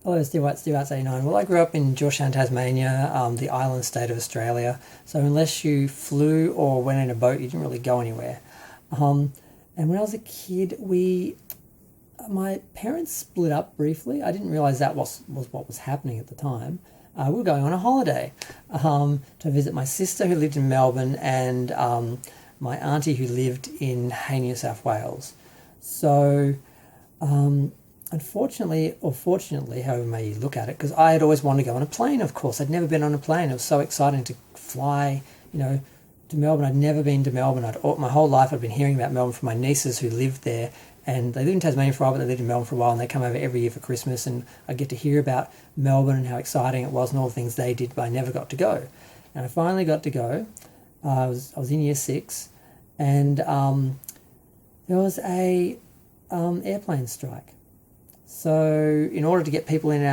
Hello, Steve White, Steve Arts 89. Well, I grew up in Georgetown, Tasmania, the island state of Australia. So unless you flew or went in a boat, you didn't really go anywhere. Um, and when I was a kid, my parents split up briefly. I didn't realise that was what was happening at the time. We were going on a holiday to visit my sister who lived in Melbourne and my auntie who lived in Hay, New South Wales. So unfortunately, or fortunately, however may you look at it, because I had always wanted to go on a plane, of course. I'd never been on a plane. It was so exciting to fly, to Melbourne. I'd never been to Melbourne. My whole life I'd been hearing about Melbourne from my nieces who lived there. And they lived in Tasmania for a while, but they lived in Melbourne for a while, and they come over every year for Christmas, and I get to hear about Melbourne and how exciting it was and all the things they did, but I never got to go. And I finally got to go. I was in year 6, and there was a airplane strike. So in order to get people in and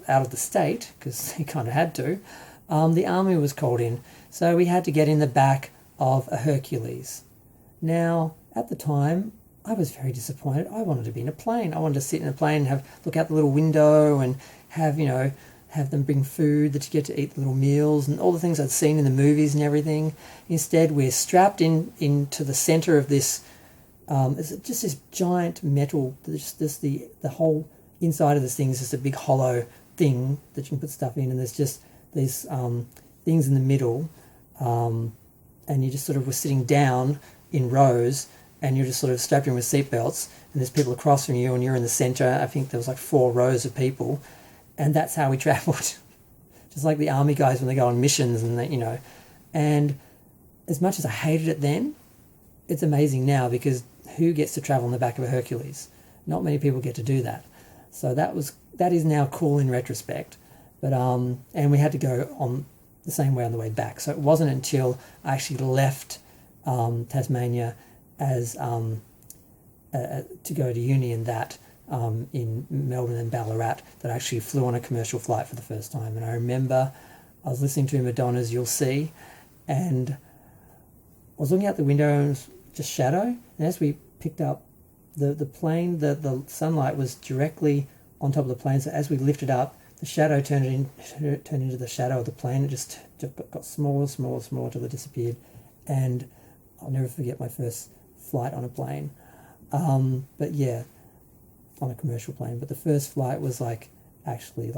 out of the state, because they kind of had to, the army was called in. So we had to get in the back of a Hurcules. Now, at the time, I was very disappointed. I wanted to be in a plane. I wanted to sit in a plane and look out the little window and have them bring food that you get to eat, the little meals and all the things I'd seen in the movies and everything. Instead, we're strapped into the center of this. It's just this giant metal. The whole inside of this thing is just a big hollow thing that you can put stuff in, and there's just these things in the middle, and you just sort of were sitting down in rows. And you're just sort of strapped in with seatbelts, and there's people across from you, and you're in the centre. I think there was like 4 rows of people, and that's how we travelled. Just like the army guys when they go on missions, And as much as I hated it then, it's amazing now because who gets to travel in the back of a Hercules? Not many people get to do that. So that is now cool in retrospect. But and we had to go on the same way on the way back. So it wasn't until I actually left Tasmania as to go to uni in Melbourne and Ballarat that I actually flew on a commercial flight for the first time. And I remember I was listening to Madonna's You'll See, and I was looking out the window and it was just shadow. And as we picked up the plane, the sunlight was directly on top of the plane. So as we lifted up, the shadow turned into the shadow of the plane. It just got smaller till it disappeared. And I'll never forget my first flight on a plane, but yeah, on a commercial plane. But the first flight was actually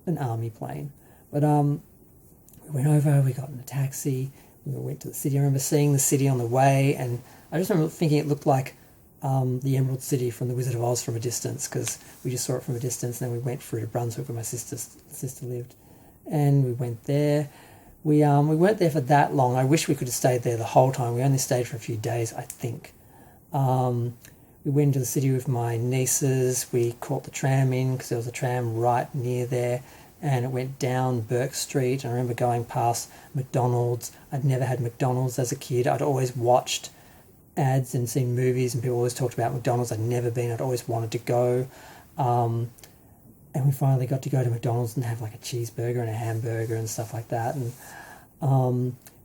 an army plane. But we went over, we got in a taxi, we went to the city. I remember seeing the city on the way, and I just remember thinking it looked like the Emerald City from The Wizard of Oz from a distance, because we just saw it from a distance. And then we went through to Brunswick where my sister lived, and we went there. We weren't there for that long. I wish we could have stayed there the whole time. We only stayed for a few days, I think. We went into the city with my nieces. We caught the tram in because there was a tram right near there, and it went down Burke Street. And I remember going past McDonald's. I'd never had McDonald's as a kid. I'd always watched ads and seen movies, and people always talked about McDonald's. I'd never been. I'd always wanted to go. And we finally got to go to McDonald's and have a cheeseburger and a hamburger and stuff like that. And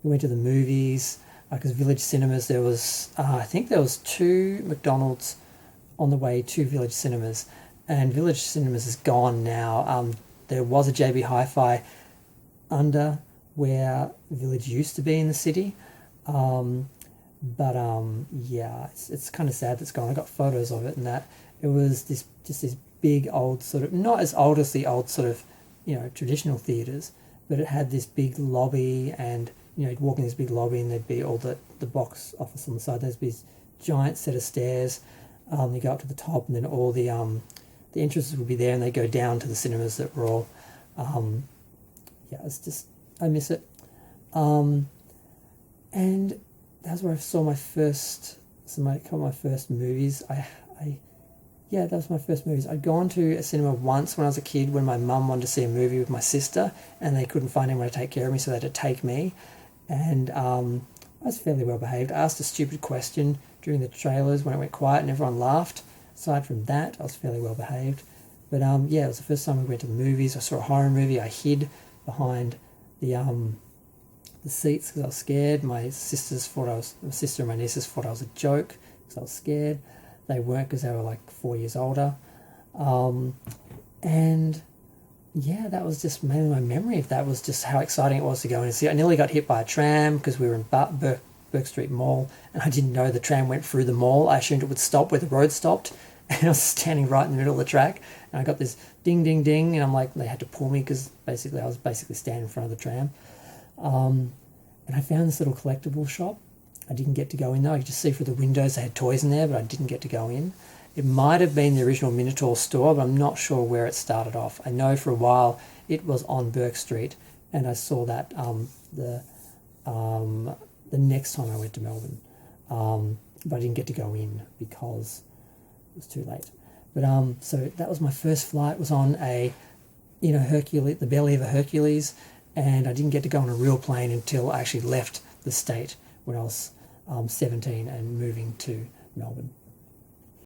we went to the movies because Village Cinemas, there was, I think there was 2 McDonald's on the way to Village Cinemas. And Village Cinemas is gone now. There was a JB Hi-Fi under where Village used to be in the city. But yeah, it's kind of sad that's gone. I got photos of it, and that it was this big old sort of, not as old as the old sort of traditional theatres, but it had this big lobby, and you'd walk in this big lobby and there'd be all the box office on the side. There's this giant set of stairs. You go up to the top, and then all the entrances would be there, and they go down to the cinemas that were all it's just, I miss it. And that's where I saw my first movies. That was my first movies. I'd gone to a cinema once when I was a kid when my mum wanted to see a movie with my sister, and they couldn't find anyone to take care of me, so they had to take me. And I was fairly well behaved. I asked a stupid question during the trailers when it went quiet and everyone laughed. Aside from that, I was fairly well behaved. But it was the first time we went to the movies. I saw a horror movie. I hid behind the seats because I was scared. My sister and my nieces thought I was a joke because I was scared. They weren't, because they were 4 years older. And yeah, that was just mainly my memory of that, was just how exciting it was to go in and see. I nearly got hit by a tram because we were in Burke Street Mall, and I didn't know the tram went through the mall. I assumed it would stop where the road stopped, and I was standing right in the middle of the track, and I got this ding, ding, ding, and I'm like, they had to pull me because basically I was standing in front of the tram. And I found this little collectible shop. I didn't get to go in though. I could just see through the windows they had toys in there, but I didn't get to go in. It might have been the original Minotaur store, but I'm not sure where it started off. I know for a while it was on Burke Street, and I saw that the next time I went to Melbourne, but I didn't get to go in because it was too late. But so that was my first flight. Was on a Hercules, the belly of a Hercules, and I didn't get to go on a real plane until I actually left the state when I was 17 and moving to Melbourne.